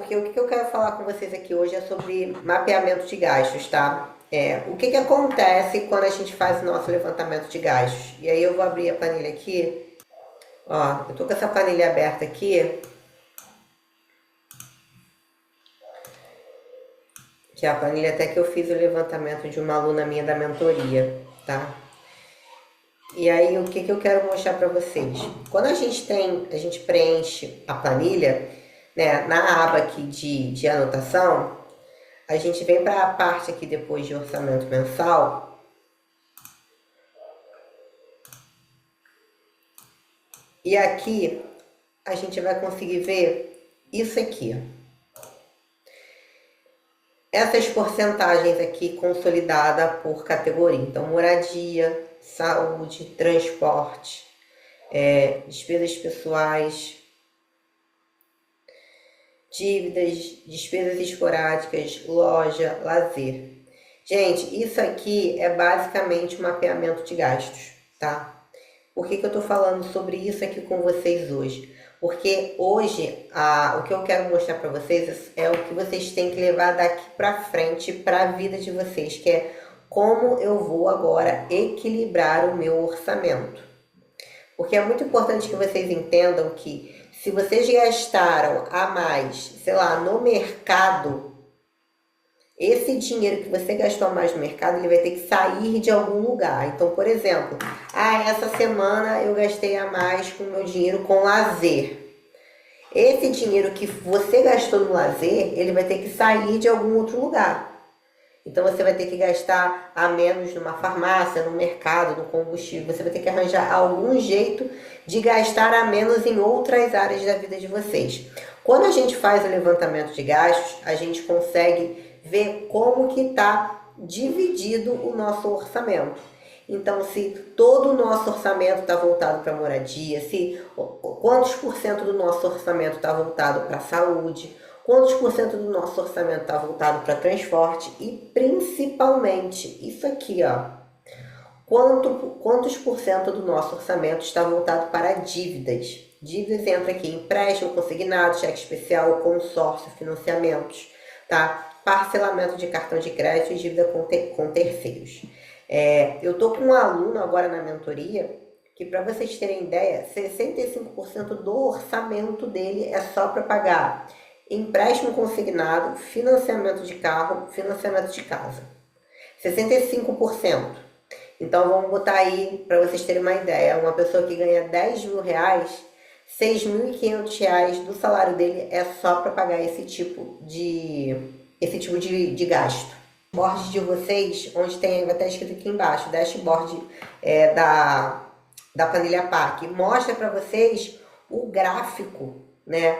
porque o que eu quero falar com vocês aqui hoje é sobre mapeamento de gastos, tá? O que acontece quando a gente faz o nosso levantamento de gastos? E aí eu vou abrir a planilha aqui. Ó, eu tô com essa planilha aberta aqui, que é a planilha até que eu fiz o levantamento de uma aluna minha da mentoria, tá? E aí o que eu quero mostrar para vocês? Quando a gente preenche a planilha, né, na aba aqui de anotação, a gente vem para a parte aqui depois de orçamento mensal. E aqui a gente vai conseguir ver isso aqui. Essas porcentagens aqui consolidadas por categoria. Então, moradia, saúde, transporte, despesas pessoais, dívidas, despesas esporádicas, loja, lazer. Gente, isso aqui é basicamente um mapeamento de gastos, tá? Por que eu tô falando sobre isso aqui com vocês hoje? Porque hoje o que eu quero mostrar para vocês é o que vocês têm que levar daqui para frente para a vida de vocês, que é como eu vou agora equilibrar o meu orçamento. Porque é muito importante que vocês entendam que se vocês gastaram a mais, sei lá, no mercado, esse dinheiro que você gastou a mais no mercado, ele vai ter que sair de algum lugar. Então, por exemplo, essa semana eu gastei a mais com o meu dinheiro com lazer. Esse dinheiro que você gastou no lazer, ele vai ter que sair de algum outro lugar. Então você vai ter que gastar a menos numa farmácia, no mercado, no combustível. Você vai ter que arranjar algum jeito de gastar a menos em outras áreas da vida de vocês. Quando a gente faz o levantamento de gastos, a gente consegue ver como que está dividido o nosso orçamento. Então, se todo o nosso orçamento está voltado para moradia, quantos por cento do nosso orçamento está voltado para saúde, quantos por cento do nosso orçamento está voltado para transporte e principalmente isso aqui, ó, quantos por cento do nosso orçamento está voltado para dívidas. Dívidas entra aqui empréstimo, consignado, cheque especial, consórcio, financiamentos, tá? Parcelamento de cartão de crédito e dívida com terceiros. Eu tô com um aluno agora na mentoria que, para vocês terem ideia, 65% do orçamento dele é só para pagar empréstimo consignado, financiamento de carro, financiamento de casa. 65%. Então vamos botar aí para vocês terem uma ideia, uma pessoa que ganha 10 mil reais, 6.500 reais do salário dele é só para pagar esse tipo de gasto. O dashboard de vocês, onde vai estar escrito aqui embaixo, dashboard da planilha PAC, mostra para vocês o gráfico, né,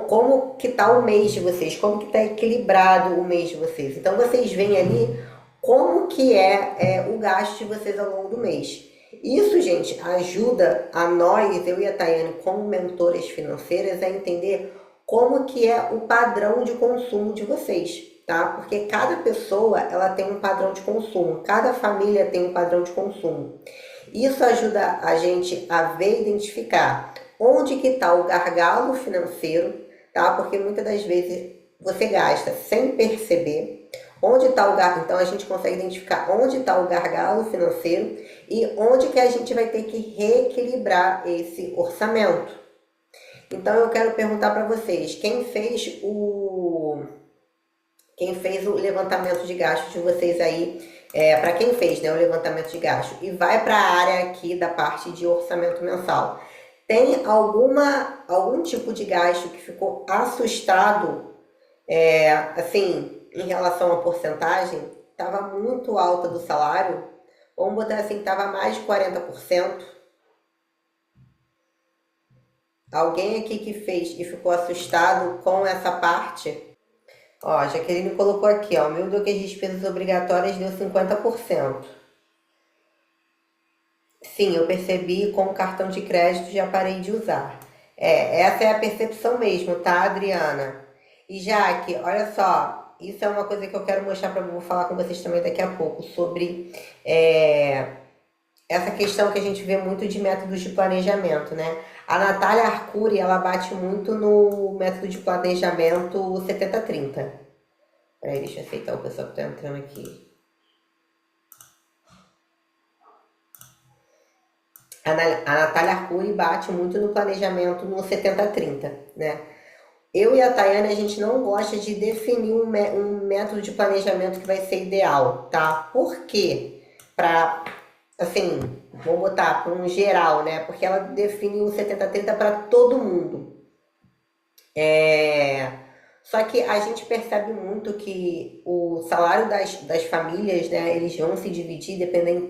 como que tá o mês de vocês, como que tá equilibrado o mês de vocês. Então vocês veem ali como que é o gasto de vocês ao longo do mês. Isso, gente, ajuda a nós, eu e a Tayane, como mentoras financeiras, a entender como que é o padrão de consumo de vocês, tá? Porque cada pessoa, ela tem um padrão de consumo, cada família tem um padrão de consumo. Isso ajuda a gente a ver e identificar onde que está o gargalo financeiro, tá? Porque muitas das vezes você gasta sem perceber onde está o gargalo. Então a gente consegue identificar onde está o gargalo financeiro e onde que a gente vai ter que reequilibrar esse orçamento. Então eu quero perguntar para vocês, quem fez o levantamento de gastos de vocês aí, para quem fez, né, o levantamento de gastos e vai para a área aqui da parte de orçamento mensal, tem algum tipo de gasto que ficou assustado, assim, em relação à porcentagem? Estava muito alta do salário? Vamos botar assim, estava mais de 40%. Alguém aqui que fez e ficou assustado com essa parte? Ó, a Jaqueline colocou aqui, ó, meu Deus, que as despesas obrigatórias deu 50%. Sim, eu percebi com o cartão de crédito, já parei de usar. Essa é a percepção mesmo, tá, Adriana? E Jaque, olha só, isso é uma coisa que eu quero mostrar vou falar com vocês também daqui a pouco, sobre essa questão que a gente vê muito de métodos de planejamento, né? A Natália Arcuri, ela bate muito no método de planejamento 70-30. Peraí, deixa eu aceitar o pessoal que tá entrando aqui. A Natália Arcuri bate muito no planejamento no 70-30, né? Eu e a Tayane, a gente não gosta de definir um método de planejamento que vai ser ideal, tá? Por quê? Para, assim, vou botar para um geral, né? Porque ela define o 70-30 para todo mundo. Só que a gente percebe muito que o salário das famílias, né? Eles vão se dividir,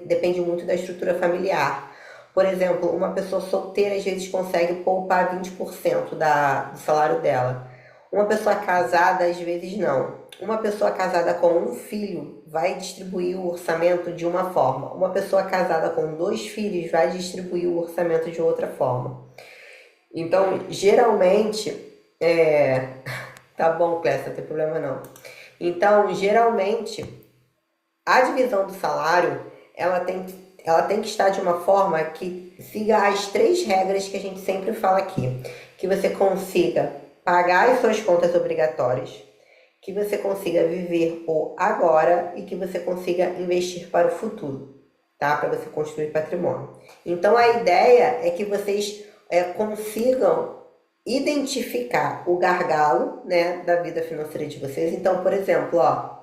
depende muito da estrutura familiar. Por exemplo, uma pessoa solteira às vezes consegue poupar 20% do salário dela. Uma pessoa casada, às vezes, não. Uma pessoa casada com um filho vai distribuir o orçamento de uma forma. Uma pessoa casada com 2 filhos vai distribuir o orçamento de outra forma. Então, geralmente, tá bom, Clécia, não tem problema não. Então, geralmente, a divisão do salário, ela tem que estar de uma forma que siga as 3 regras que a gente sempre fala aqui. Que você consiga pagar as suas contas obrigatórias, que você consiga viver o agora e que você consiga investir para o futuro, tá? Para você construir patrimônio. Então, a ideia é que vocês consigam identificar o gargalo, né, da vida financeira de vocês. Então, por exemplo, ó,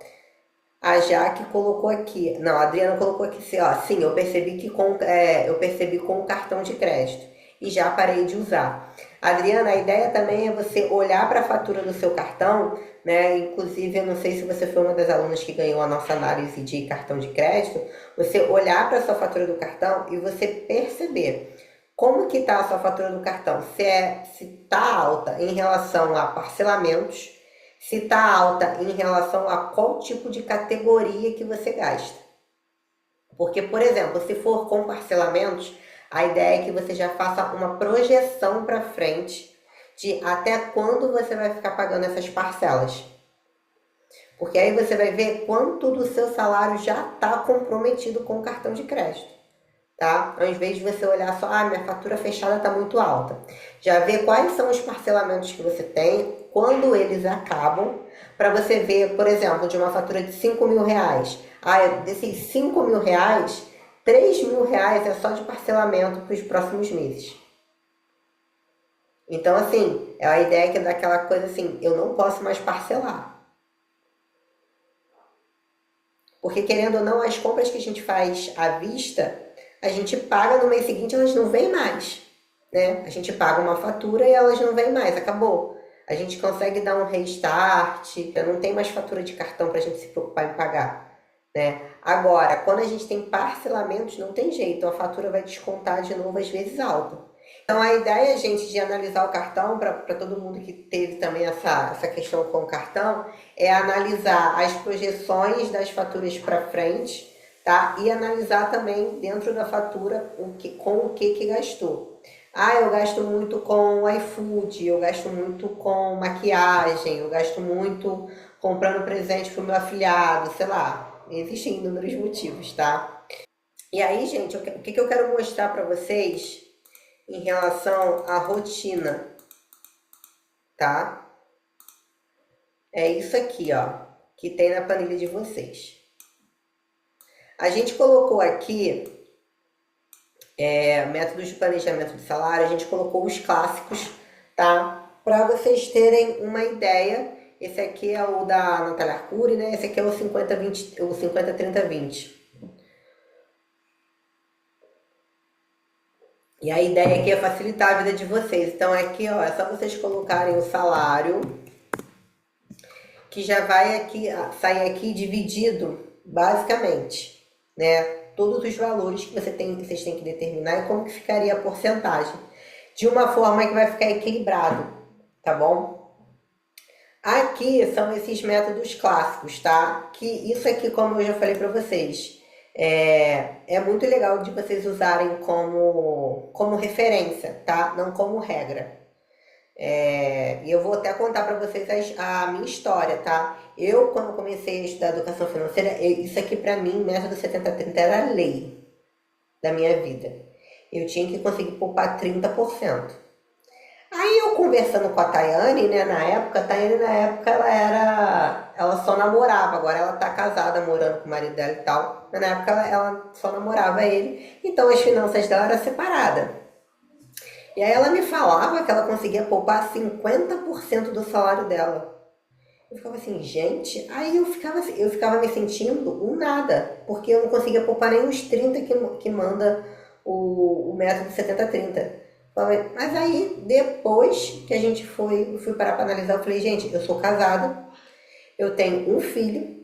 a Jaque colocou aqui, não, a Adriana colocou aqui, ó, sim, eu percebi com o cartão de crédito e já parei de usar. Adriana, a ideia também é você olhar para a fatura do seu cartão, né? Inclusive, eu não sei se você foi uma das alunas que ganhou a nossa análise de cartão de crédito, você olhar para a sua fatura do cartão e você perceber como que está a sua fatura do cartão, se está alta em relação a parcelamentos, se está alta em relação a qual tipo de categoria que você gasta. Porque, por exemplo, se for com parcelamentos, a ideia é que você já faça uma projeção para frente de até quando você vai ficar pagando essas parcelas. Porque aí você vai ver quanto do seu salário já está comprometido com o cartão de crédito. Tá? Ao invés de você olhar só, minha fatura fechada está muito alta. Já ver quais são os parcelamentos que você tem, quando eles acabam, para você ver, por exemplo, de uma fatura de 5 mil reais. Desses 5 mil reais, 3 mil reais é só de parcelamento para os próximos meses. Então, assim, a ideia é que daquela coisa assim, eu não posso mais parcelar. Porque, querendo ou não, as compras que a gente faz à vista, a gente paga no mês seguinte, elas não vêm mais, né? A gente paga uma fatura e elas não vêm mais, acabou. A gente consegue dar um restart, não tem mais fatura de cartão para a gente se preocupar em pagar, né? Agora, quando a gente tem parcelamentos, não tem jeito, a fatura vai descontar de novo, às vezes alta. Então, a ideia, gente, de analisar o cartão, para todo mundo que teve também essa questão com o cartão, é analisar as projeções das faturas para frente, tá? E analisar também dentro da fatura com o que gastou. Eu gasto muito com iFood, eu gasto muito com maquiagem, eu gasto muito comprando presente para o meu afilhado, sei lá. Existem inúmeros motivos, tá? E aí, gente, o que eu quero mostrar para vocês em relação à rotina, tá? É isso aqui, ó, que tem na planilha de vocês. A gente colocou aqui métodos de planejamento de salário, a gente colocou os clássicos, tá? Para vocês terem uma ideia. Esse aqui é o da Natália Arcuri, né? Esse aqui é o 50-20, o 50-30-20. E a ideia aqui é facilitar a vida de vocês. Então aqui, ó, é só vocês colocarem o salário, que já vai aqui, sair aqui dividido, basicamente, né? Todos os valores que vocês têm que determinar e como que ficaria a porcentagem. De uma forma que vai ficar equilibrado, tá bom? Aqui são esses métodos clássicos, tá? Que isso aqui, como eu já falei para vocês, é muito legal de vocês usarem como referência, tá? Não como regra. E eu vou até contar para vocês a minha história, tá? Eu, quando comecei a estudar educação financeira, isso aqui para mim, método 70-30 era lei. da minha vida. Eu tinha que conseguir poupar 30%. Aí eu conversando com a Tayane, né, a Tayane na época ela só namorava, agora ela tá casada, morando com o marido dela e tal, mas na época ela só namorava ele, então as finanças dela eram separadas. E aí ela me falava que ela conseguia poupar 50% do salário dela. Eu ficava assim, gente, aí eu ficava me sentindo um nada, porque eu não conseguia poupar nem os 30 que manda o método 70-30. Mas aí, depois que a gente fui parar para analisar, eu falei, gente, eu sou casada, eu tenho um filho,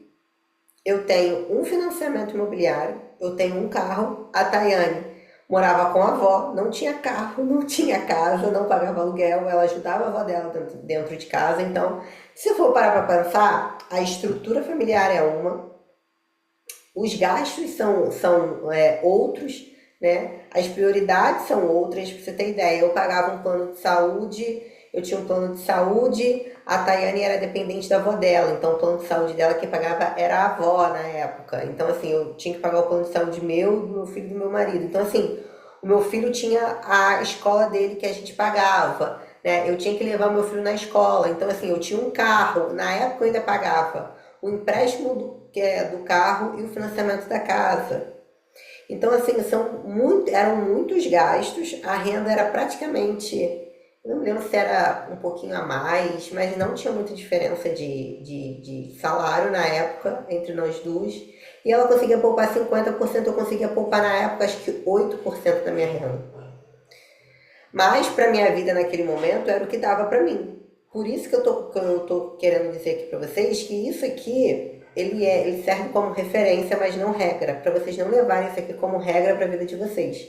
eu tenho um financiamento imobiliário, eu tenho um carro, a Tayane morava com a avó, não tinha carro, não tinha casa, não pagava aluguel, ela ajudava a avó dela dentro de casa. Então, se for parar para pensar, a estrutura familiar é uma, os gastos são outros, né? As prioridades são outras. Pra você ter ideia, eu pagava um plano de saúde, eu tinha um plano de saúde, a Tayane era dependente da avó dela, então o plano de saúde dela quem pagava era a avó na época. Então, assim, eu tinha que pagar o plano de saúde meu, do meu filho e do meu marido. Então, assim, o meu filho tinha a escola dele que a gente pagava, né? Eu tinha que levar meu filho na escola. Então, assim, eu tinha um carro, na época eu ainda pagava o empréstimo do carro e o financiamento da casa. Então, assim, eram muitos gastos, a renda era praticamente, não me lembro se era um pouquinho a mais, mas não tinha muita diferença de salário na época entre nós duas. E ela conseguia poupar 50%, eu conseguia poupar na época acho que 8% da minha renda. Mas para minha vida naquele momento era o que dava para mim. Por isso que eu tô querendo dizer aqui para vocês que isso aqui ele serve como referência, mas não regra, para vocês não levarem isso aqui como regra para a vida de vocês.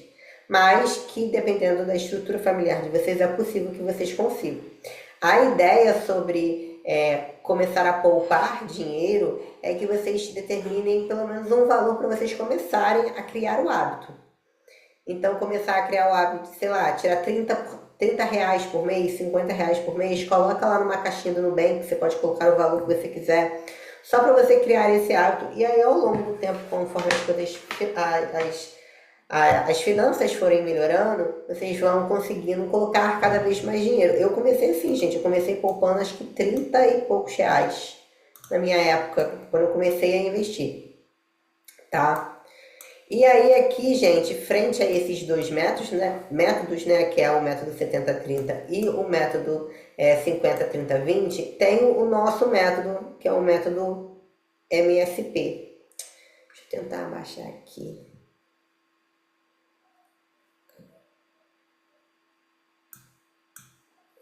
Mas que dependendo da estrutura familiar de vocês é possível que vocês consigam. A ideia sobre começar a poupar dinheiro é que vocês determinem pelo menos um valor para vocês começarem a criar o hábito. Então, começar a criar o hábito de, sei lá, tirar 30 reais por mês, 50 reais por mês, coloca lá numa caixinha do Nubank, você pode colocar o valor que você quiser, só para você criar esse hábito. E aí, ao longo do tempo, conforme as coisas, as finanças forem melhorando, vocês vão conseguindo colocar cada vez mais dinheiro. Eu comecei assim, gente, eu comecei poupando acho que 30 e poucos reais na minha época, quando eu comecei a investir, tá? E aí aqui, gente, frente a esses dois métodos, né, que é o método 70-30 e o método 50-30-20, tem o nosso método, que é o método MSP. Deixa eu tentar abaixar aqui.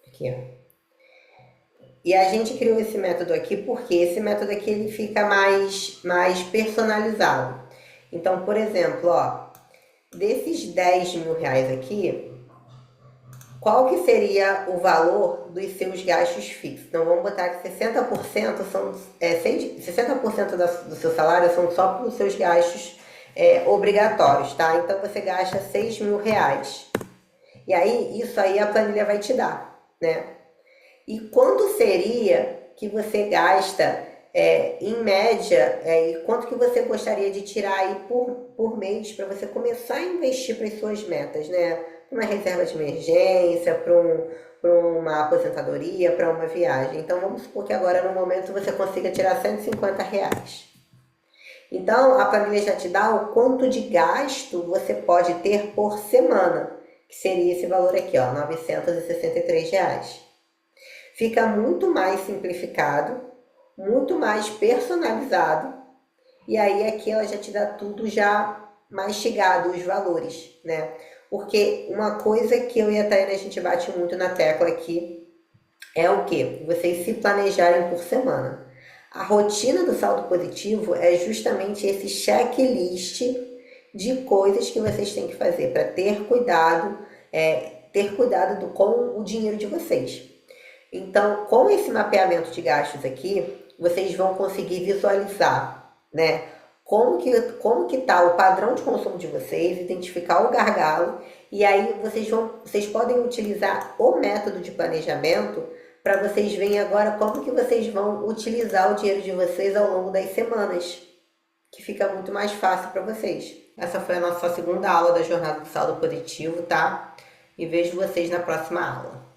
Aqui, ó. E a gente criou esse método aqui porque esse método aqui ele fica mais personalizado. Então, por exemplo, ó, desses 10 mil reais aqui, qual que seria o valor dos seus gastos fixos? Então, vamos botar que 60% são, 60% do seu salário são só para os seus gastos obrigatórios, tá? Então, você gasta 6 mil reais. E aí, isso aí a planilha vai te dar, né? E quanto seria que você gasta em média, e quanto que você gostaria de tirar aí por mês para você começar a investir para as suas metas, né? Uma reserva de emergência, para uma aposentadoria, para uma viagem. Então vamos supor que agora no momento você consiga tirar 150 reais. Então a planilha já te dá o quanto de gasto você pode ter por semana, que seria esse valor aqui, ó, R$ 963 reais. Fica muito mais simplificado, muito mais personalizado, e aí aqui ela já te dá tudo já mastigado, os valores, né? Porque uma coisa que eu e a Tayana a gente bate muito na tecla aqui é o que? Vocês se planejarem por semana. A rotina do saldo positivo é justamente esse checklist de coisas que vocês têm que fazer para ter cuidado com o dinheiro de vocês. Então, com esse mapeamento de gastos aqui, vocês vão conseguir visualizar, né, como que está o padrão de consumo de vocês, identificar o gargalo, e aí vocês podem utilizar o método de planejamento para vocês verem agora como que vocês vão utilizar o dinheiro de vocês ao longo das semanas, que fica muito mais fácil para vocês. Essa foi a nossa segunda aula da jornada do saldo positivo, tá? E vejo vocês na próxima aula.